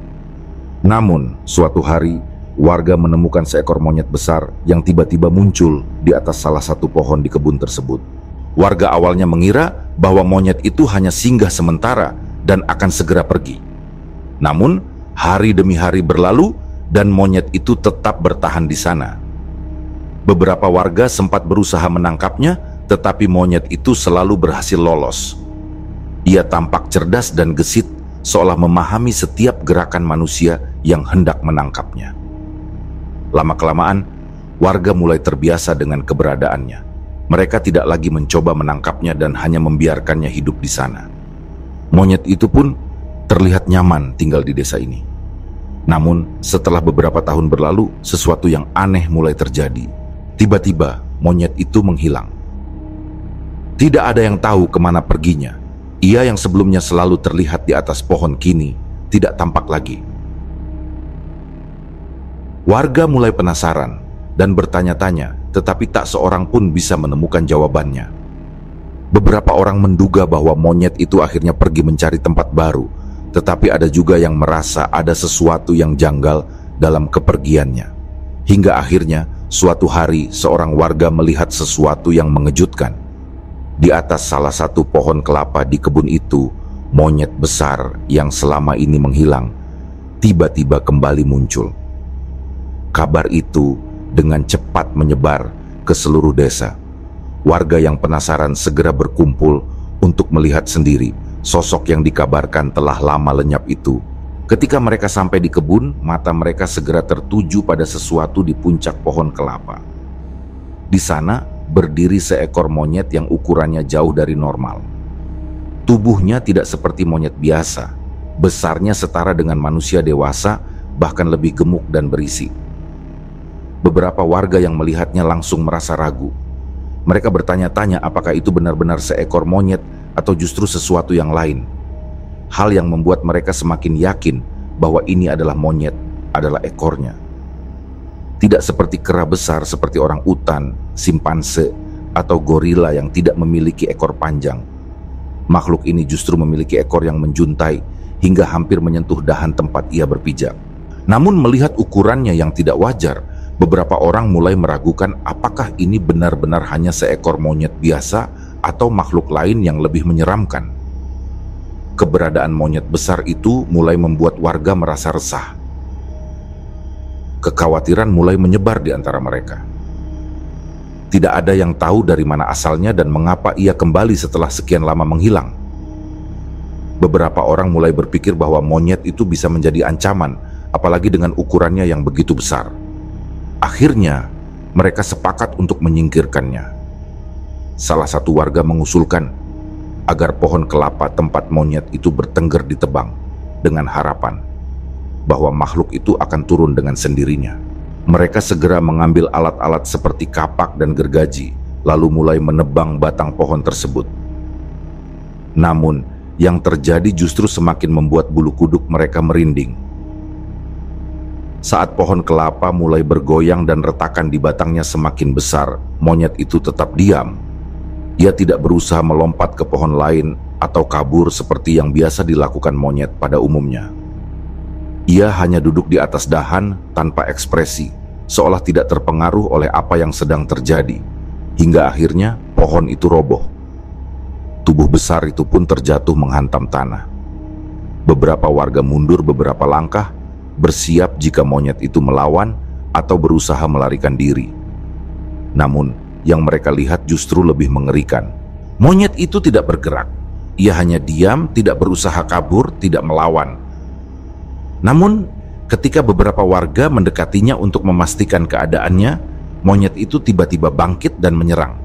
Namun, suatu hari, warga menemukan seekor monyet besar yang tiba-tiba muncul di atas salah satu pohon di kebun tersebut. Warga awalnya mengira bahwa monyet itu hanya singgah sementara dan akan segera pergi. Namun, hari demi hari berlalu dan monyet itu tetap bertahan di sana. Beberapa warga sempat berusaha menangkapnya, tetapi monyet itu selalu berhasil lolos. Ia tampak cerdas dan gesit, seolah memahami setiap gerakan manusia yang hendak menangkapnya. Lama-kelamaan, warga mulai terbiasa dengan keberadaannya. Mereka tidak lagi mencoba menangkapnya dan hanya membiarkannya hidup di sana. Monyet itu pun terlihat nyaman tinggal di desa ini. Namun, setelah beberapa tahun berlalu, sesuatu yang aneh mulai terjadi. Tiba-tiba, monyet itu menghilang. Tidak ada yang tahu kemana perginya. Ia yang sebelumnya selalu terlihat di atas pohon kini tidak tampak lagi. Warga mulai penasaran dan bertanya-tanya, tetapi tak seorang pun bisa menemukan jawabannya. Beberapa orang menduga bahwa monyet itu akhirnya pergi mencari tempat baru, tetapi ada juga yang merasa ada sesuatu yang janggal dalam kepergiannya. Hingga akhirnya, suatu hari seorang warga melihat sesuatu yang mengejutkan. Di atas salah satu pohon kelapa di kebun itu, monyet besar yang selama ini menghilang, tiba-tiba kembali muncul. Kabar itu dengan cepat menyebar ke seluruh desa. Warga yang penasaran segera berkumpul untuk melihat sendiri sosok yang dikabarkan telah lama lenyap itu. Ketika mereka sampai di kebun, mata mereka segera tertuju pada sesuatu di puncak pohon kelapa. Di sana berdiri seekor monyet yang ukurannya jauh dari normal. Tubuhnya tidak seperti monyet biasa, besarnya setara dengan manusia dewasa, bahkan lebih gemuk dan berisi. Beberapa warga yang melihatnya langsung merasa ragu. Mereka bertanya-tanya apakah itu benar-benar seekor monyet atau justru sesuatu yang lain. Hal yang membuat mereka semakin yakin bahwa ini adalah monyet, adalah ekornya. Tidak seperti kera besar seperti orang utan, simpanse, atau gorila yang tidak memiliki ekor panjang. Makhluk ini justru memiliki ekor yang menjuntai hingga hampir menyentuh dahan tempat ia berpijak. Namun melihat ukurannya yang tidak wajar, beberapa orang mulai meragukan apakah ini benar-benar hanya seekor monyet biasa atau makhluk lain yang lebih menyeramkan. Keberadaan monyet besar itu mulai membuat warga merasa resah. Kekhawatiran mulai menyebar di antara mereka. Tidak ada yang tahu dari mana asalnya dan mengapa ia kembali setelah sekian lama menghilang. Beberapa orang mulai berpikir bahwa monyet itu bisa menjadi ancaman, apalagi dengan ukurannya yang begitu besar. Akhirnya, mereka sepakat untuk menyingkirkannya. Salah satu warga mengusulkan agar pohon kelapa tempat monyet itu bertengger ditebang dengan harapan bahwa makhluk itu akan turun dengan sendirinya. Mereka segera mengambil alat-alat seperti kapak dan gergaji, lalu mulai menebang batang pohon tersebut. Namun, yang terjadi justru semakin membuat bulu kuduk mereka merinding. Saat pohon kelapa mulai bergoyang dan retakan di batangnya semakin besar, monyet itu tetap diam. Ia tidak berusaha melompat ke pohon lain atau kabur seperti yang biasa dilakukan monyet pada umumnya. Ia hanya duduk di atas dahan tanpa ekspresi, seolah tidak terpengaruh oleh apa yang sedang terjadi, hingga akhirnya pohon itu roboh. Tubuh besar itu pun terjatuh menghantam tanah. Beberapa warga mundur beberapa langkah, bersiap jika monyet itu melawan atau berusaha melarikan diri. Namun, yang mereka lihat justru lebih mengerikan. Monyet itu tidak bergerak. Ia hanya diam, tidak berusaha kabur, tidak melawan. Namun, ketika beberapa warga mendekatinya untuk memastikan keadaannya, monyet itu tiba-tiba bangkit dan menyerang.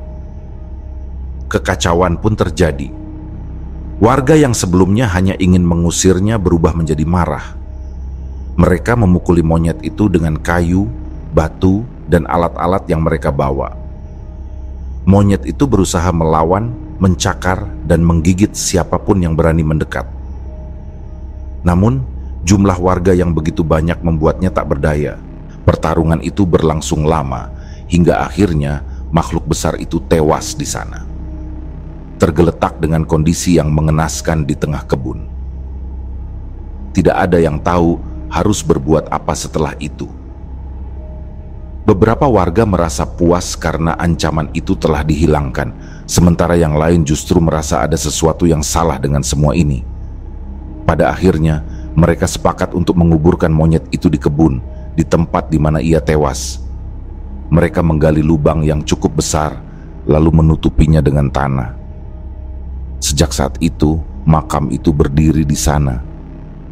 Kekacauan pun terjadi. Warga yang sebelumnya hanya ingin mengusirnya berubah menjadi marah. Mereka memukuli monyet itu dengan kayu, batu, dan alat-alat yang mereka bawa. Monyet itu berusaha melawan, mencakar, dan menggigit siapapun yang berani mendekat. Namun, jumlah warga yang begitu banyak membuatnya tak berdaya. Pertarungan itu berlangsung lama, hingga akhirnya makhluk besar itu tewas di sana, tergeletak dengan kondisi yang mengenaskan di tengah kebun. Tidak ada yang tahu harus berbuat apa setelah itu. Beberapa warga merasa puas karena ancaman itu telah dihilangkan, sementara yang lain justru merasa ada sesuatu yang salah dengan semua ini. Pada akhirnya, mereka sepakat untuk menguburkan monyet itu di kebun, di tempat di mana ia tewas. Mereka menggali lubang yang cukup besar, lalu menutupinya dengan tanah. Sejak saat itu, makam itu berdiri di sana,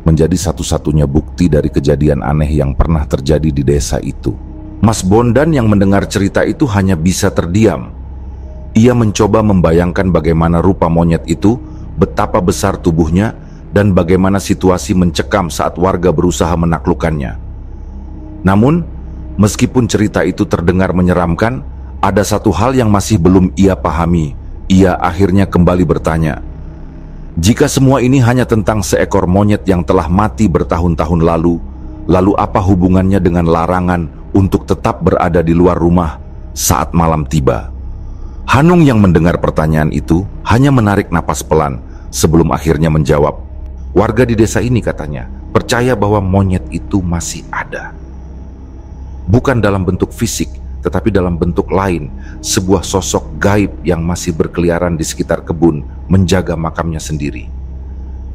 menjadi satu-satunya bukti dari kejadian aneh yang pernah terjadi di desa itu. Mas Bondan yang mendengar cerita itu hanya bisa terdiam. Ia mencoba membayangkan bagaimana rupa monyet itu, betapa besar tubuhnya, dan bagaimana situasi mencekam saat warga berusaha menaklukkannya. Namun, meskipun cerita itu terdengar menyeramkan, ada satu hal yang masih belum ia pahami. Ia akhirnya kembali bertanya, jika semua ini hanya tentang seekor monyet yang telah mati bertahun-tahun lalu apa hubungannya dengan larangan untuk tetap berada di luar rumah saat malam tiba? Hanung yang mendengar pertanyaan itu hanya menarik napas pelan sebelum akhirnya menjawab. Warga di desa ini, katanya, percaya bahwa monyet itu masih ada. Bukan dalam bentuk fisik, tetapi dalam bentuk lain, sebuah sosok gaib yang masih berkeliaran di sekitar kebun menjaga makamnya sendiri.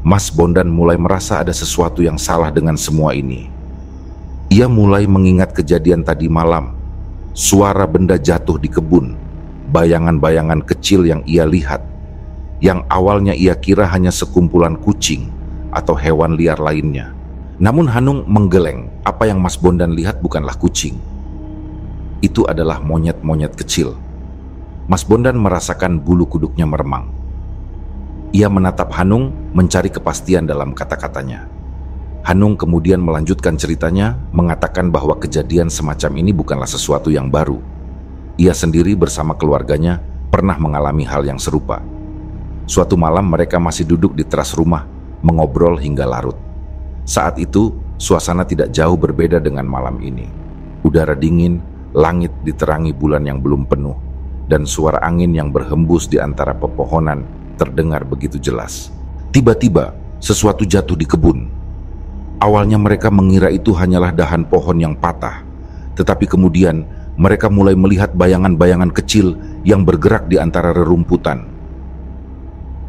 Mas Bondan mulai merasa ada sesuatu yang salah dengan semua ini. Ia mulai mengingat kejadian tadi malam, suara benda jatuh di kebun, bayangan-bayangan kecil yang ia lihat, yang awalnya ia kira hanya sekumpulan kucing atau hewan liar lainnya. Namun Hanung menggeleng, apa yang Mas Bondan lihat bukanlah kucing. Itu adalah monyet-monyet kecil. Mas Bondan merasakan bulu kuduknya meremang. Ia menatap Hanung mencari kepastian dalam kata-katanya. Hanung kemudian melanjutkan ceritanya, mengatakan bahwa kejadian semacam ini bukanlah sesuatu yang baru. Ia sendiri bersama keluarganya pernah mengalami hal yang serupa. Suatu malam mereka masih duduk di teras rumah, mengobrol hingga larut. Saat itu, suasana tidak jauh berbeda dengan malam ini. Udara dingin, langit diterangi bulan yang belum penuh, dan suara angin yang berhembus di antara pepohonan terdengar begitu jelas. Tiba-tiba, sesuatu jatuh di kebun. Awalnya mereka mengira itu hanyalah dahan pohon yang patah, tetapi kemudian mereka mulai melihat bayangan-bayangan kecil yang bergerak di antara rerumputan.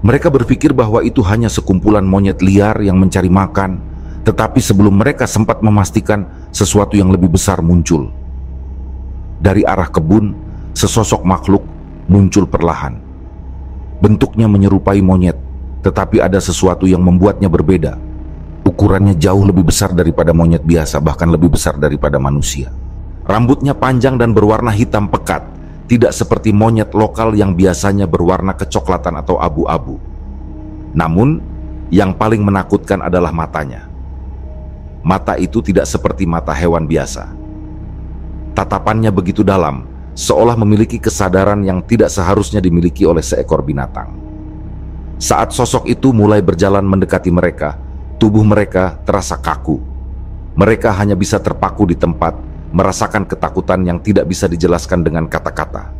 Mereka berpikir bahwa itu hanya sekumpulan monyet liar yang mencari makan, tetapi sebelum mereka sempat memastikan, sesuatu yang lebih besar muncul. Dari arah kebun, sesosok makhluk muncul perlahan. Bentuknya menyerupai monyet, tetapi ada sesuatu yang membuatnya berbeda. Ukurannya jauh lebih besar daripada monyet biasa, bahkan lebih besar daripada manusia. Rambutnya panjang dan berwarna hitam pekat, tidak seperti monyet lokal yang biasanya berwarna kecoklatan atau abu-abu. Namun, yang paling menakutkan adalah matanya. Mata itu tidak seperti mata hewan biasa. Tatapannya begitu dalam, seolah memiliki kesadaran yang tidak seharusnya dimiliki oleh seekor binatang. Saat sosok itu mulai berjalan mendekati mereka, tubuh mereka terasa kaku. Mereka hanya bisa terpaku di tempat, merasakan ketakutan yang tidak bisa dijelaskan dengan kata-kata.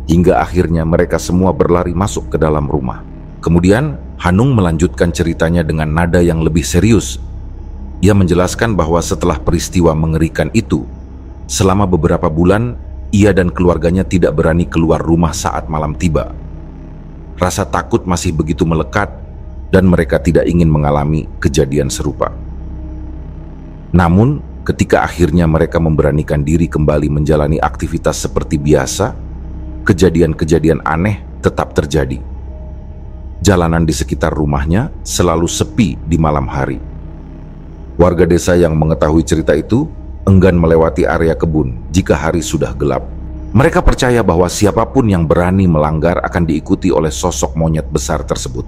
Hingga akhirnya mereka semua berlari masuk ke dalam rumah. Kemudian Hanung melanjutkan ceritanya dengan nada yang lebih serius. Ia menjelaskan bahwa setelah peristiwa mengerikan itu, selama beberapa bulan ia dan keluarganya tidak berani keluar rumah saat malam tiba. Rasa takut masih begitu melekat dan mereka tidak ingin mengalami kejadian serupa. Namun, ketika akhirnya mereka memberanikan diri kembali menjalani aktivitas seperti biasa, kejadian-kejadian aneh tetap terjadi. Jalanan di sekitar rumahnya selalu sepi di malam hari. Warga desa yang mengetahui cerita itu enggan melewati area kebun jika hari sudah gelap. Mereka percaya bahwa siapapun yang berani melanggar akan diikuti oleh sosok monyet besar tersebut.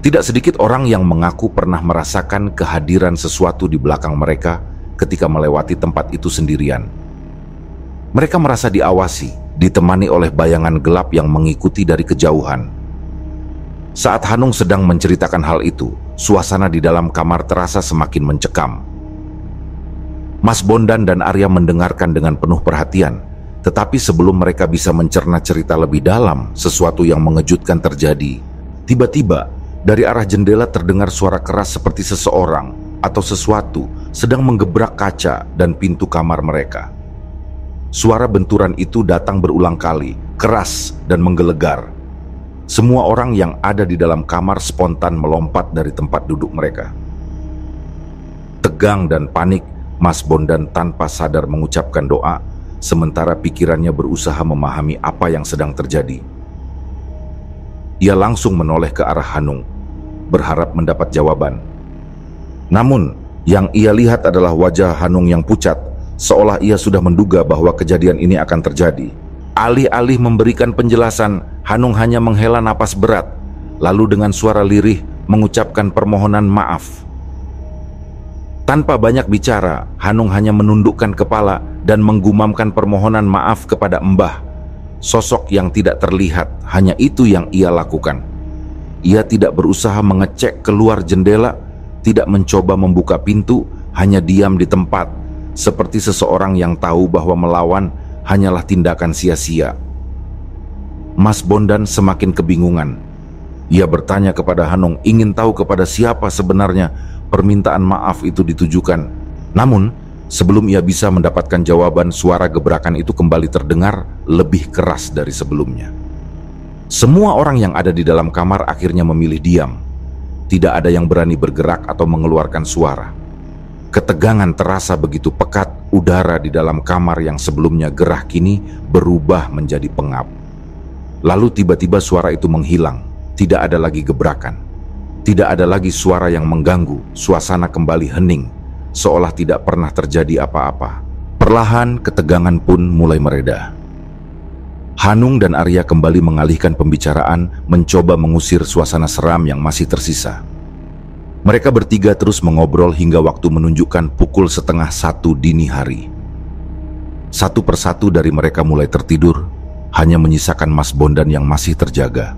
Tidak sedikit orang yang mengaku pernah merasakan kehadiran sesuatu di belakang mereka ketika melewati tempat itu sendirian. Mereka merasa diawasi, ditemani oleh bayangan gelap yang mengikuti dari kejauhan. Saat Hanung sedang menceritakan hal itu, suasana di dalam kamar terasa semakin mencekam. Mas Bondan dan Arya mendengarkan dengan penuh perhatian, tetapi sebelum mereka bisa mencerna cerita lebih dalam, sesuatu yang mengejutkan terjadi. Tiba-tiba, dari arah jendela terdengar suara keras seperti seseorang atau sesuatu sedang menggebrak kaca dan pintu kamar mereka. Suara benturan itu datang berulang kali, keras dan menggelegar. Semua orang yang ada di dalam kamar spontan melompat dari tempat duduk mereka. Tegang dan panik, Mas Bondan tanpa sadar mengucapkan doa, sementara pikirannya berusaha memahami apa yang sedang terjadi. Ia langsung menoleh ke arah Hanung, berharap mendapat jawaban. Namun, yang ia lihat adalah wajah Hanung yang pucat, seolah ia sudah menduga bahwa kejadian ini akan terjadi. Alih-alih memberikan penjelasan, Hanung hanya menghela napas berat, lalu dengan suara lirih mengucapkan permohonan maaf. Tanpa banyak bicara, Hanung hanya menundukkan kepala dan menggumamkan permohonan maaf kepada Mbah. Sosok yang tidak terlihat, hanya itu yang ia lakukan. Ia tidak berusaha mengecek keluar jendela, tidak mencoba membuka pintu, hanya diam di tempat, seperti seseorang yang tahu bahwa melawan hanyalah tindakan sia-sia. Mas Bondan semakin kebingungan. Ia bertanya kepada Hanung, ingin tahu kepada siapa sebenarnya permintaan maaf itu ditujukan. Namun, sebelum ia bisa mendapatkan jawaban, suara gebrakan itu kembali terdengar lebih keras dari sebelumnya. Semua orang yang ada di dalam kamar akhirnya memilih diam. Tidak ada yang berani bergerak atau mengeluarkan suara. Ketegangan terasa begitu pekat, udara di dalam kamar yang sebelumnya gerah kini berubah menjadi pengap. Lalu tiba-tiba suara itu menghilang, tidak ada lagi gebrakan. Tidak ada lagi suara yang mengganggu, suasana kembali hening, seolah tidak pernah terjadi apa-apa. Perlahan ketegangan pun mulai mereda. Hanung dan Arya kembali mengalihkan pembicaraan, mencoba mengusir suasana seram yang masih tersisa. Mereka bertiga terus mengobrol hingga waktu menunjukkan pukul 12:30 dini hari. Satu persatu dari mereka mulai tertidur, hanya menyisakan Mas Bondan yang masih terjaga.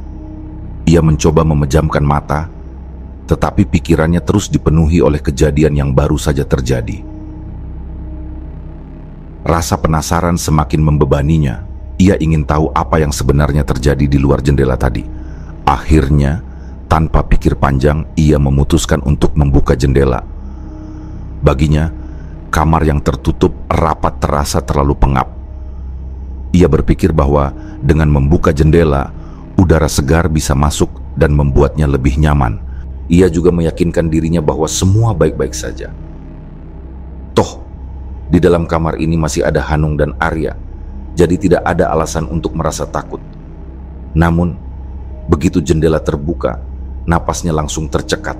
Ia mencoba memejamkan mata, tetapi pikirannya terus dipenuhi oleh kejadian yang baru saja terjadi. Rasa penasaran semakin membebaninya. Ia ingin tahu apa yang sebenarnya terjadi di luar jendela tadi. Akhirnya, tanpa pikir panjang, ia memutuskan untuk membuka jendela. Baginya, kamar yang tertutup rapat terasa terlalu pengap. Ia berpikir bahwa dengan membuka jendela, udara segar bisa masuk dan membuatnya lebih nyaman. Ia juga meyakinkan dirinya bahwa semua baik-baik saja. Toh, di dalam kamar ini masih ada Hanung dan Arya, jadi tidak ada alasan untuk merasa takut. Namun, Begitu jendela terbuka, napasnya langsung tercekat.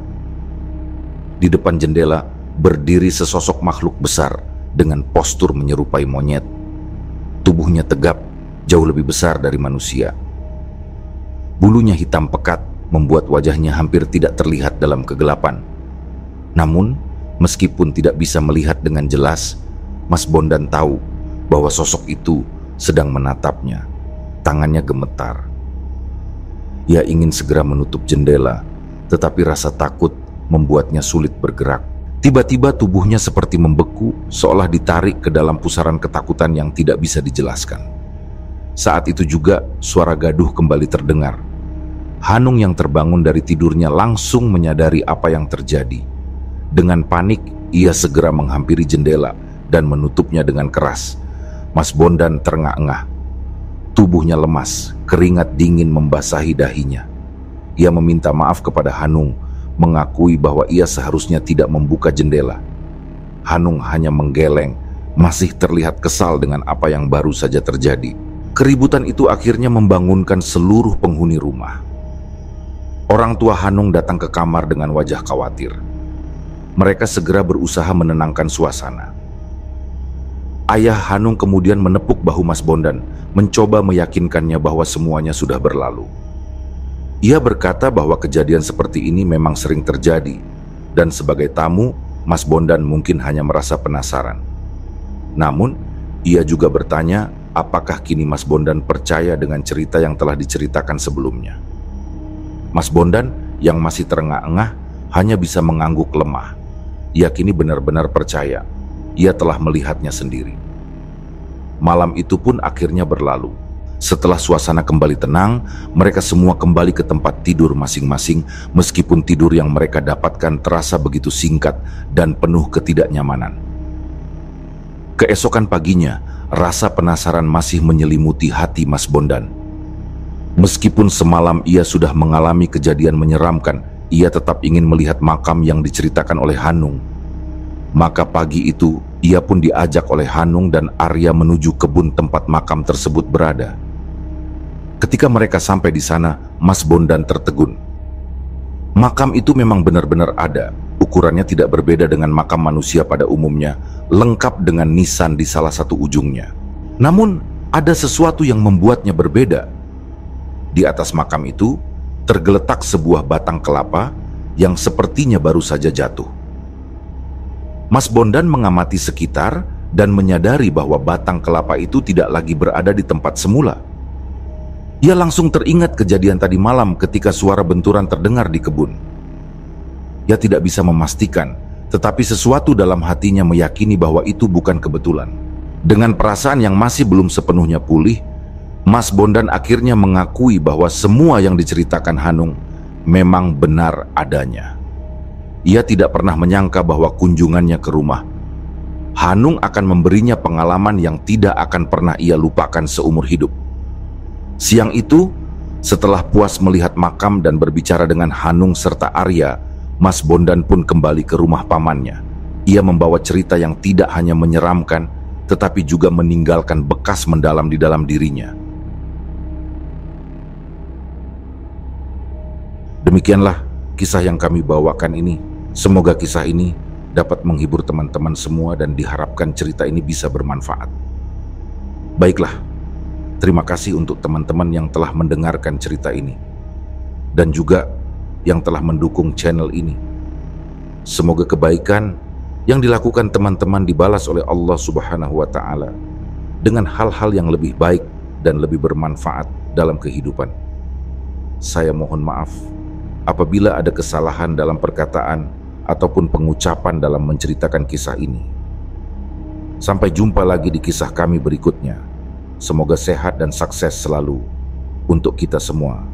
Di depan jendela berdiri sesosok makhluk besar dengan postur menyerupai monyet. Tubuhnya tegap, jauh lebih besar dari manusia. Bulunya hitam pekat, membuat wajahnya hampir tidak terlihat dalam kegelapan. Namun, meskipun tidak bisa melihat dengan jelas, Mas Bondan tahu bahwa sosok itu sedang menatapnya. Tangannya gemetar. Ia ingin segera menutup jendela, tetapi rasa takut membuatnya sulit bergerak. Tiba-tiba tubuhnya seperti membeku, seolah ditarik ke dalam pusaran ketakutan yang tidak bisa dijelaskan. Saat itu juga suara gaduh kembali terdengar. Hanung yang terbangun dari tidurnya langsung menyadari apa yang terjadi. Dengan panik, ia segera menghampiri jendela dan menutupnya dengan keras. Mas Bondan terengah-engah. Tubuhnya lemas, keringat dingin membasahi dahinya. Ia meminta maaf kepada Hanung, mengakui bahwa ia seharusnya tidak membuka jendela. Hanung hanya menggeleng, masih terlihat kesal dengan apa yang baru saja terjadi. Keributan itu akhirnya membangunkan seluruh penghuni rumah. Orang tua Hanung datang ke kamar dengan wajah khawatir. Mereka segera berusaha menenangkan suasana. Ayah Hanung kemudian menepuk bahu Mas Bondan, mencoba meyakinkannya bahwa semuanya sudah berlalu. Ia berkata bahwa kejadian seperti ini memang sering terjadi, dan sebagai tamu, Mas Bondan mungkin hanya merasa penasaran. Namun, ia juga bertanya apakah kini Mas Bondan percaya dengan cerita yang telah diceritakan sebelumnya. Mas Bondan yang masih terengah-engah hanya bisa mengangguk lemah. Ia kini benar-benar percaya. Ia telah melihatnya sendiri. Malam itu pun akhirnya berlalu. Setelah suasana kembali tenang, mereka semua kembali ke tempat tidur masing-masing, meskipun tidur yang mereka dapatkan terasa begitu singkat dan penuh ketidaknyamanan. Keesokan paginya, rasa penasaran masih menyelimuti hati Mas Bondan. Meskipun semalam ia sudah mengalami kejadian menyeramkan, ia tetap ingin melihat makam yang diceritakan oleh Hanung. Maka pagi itu, ia pun diajak oleh Hanung dan Arya menuju kebun tempat makam tersebut berada. Ketika mereka sampai di sana, Mas Bondan tertegun. Makam itu memang benar-benar ada. Ukurannya tidak berbeda dengan makam manusia pada umumnya, lengkap dengan nisan di salah satu ujungnya. Namun, ada sesuatu yang membuatnya berbeda. Di atas makam itu, tergeletak sebuah batang kelapa yang sepertinya baru saja jatuh. Mas Bondan mengamati sekitar dan menyadari bahwa batang kelapa itu tidak lagi berada di tempat semula. Ia langsung teringat kejadian tadi malam ketika suara benturan terdengar di kebun. Ia tidak bisa memastikan, tetapi sesuatu dalam hatinya meyakini bahwa itu bukan kebetulan. Dengan perasaan yang masih belum sepenuhnya pulih, Mas Bondan akhirnya mengakui bahwa semua yang diceritakan Hanung memang benar adanya. Ia tidak pernah menyangka bahwa kunjungannya ke rumah Hanung akan memberinya pengalaman yang tidak akan pernah ia lupakan seumur hidup. Siang itu, setelah puas melihat makam dan berbicara dengan Hanung serta Arya, Mas Bondan pun kembali ke rumah pamannya. Ia membawa cerita yang tidak hanya menyeramkan, tetapi juga meninggalkan bekas mendalam di dalam dirinya. Demikianlah kisah yang kami bawakan ini. Semoga kisah ini dapat menghibur teman-teman semua dan diharapkan cerita ini bisa bermanfaat. Baiklah, terima kasih untuk teman-teman yang telah mendengarkan cerita ini dan juga yang telah mendukung channel ini. Semoga kebaikan yang dilakukan teman-teman dibalas oleh Allah Subhanahu wa Ta'ala dengan hal-hal yang lebih baik dan lebih bermanfaat dalam kehidupan. Saya mohon maaf apabila ada kesalahan dalam perkataan ataupun pengucapan dalam menceritakan kisah ini. Sampai jumpa lagi di kisah kami berikutnya. Semoga sehat dan sukses selalu untuk kita semua.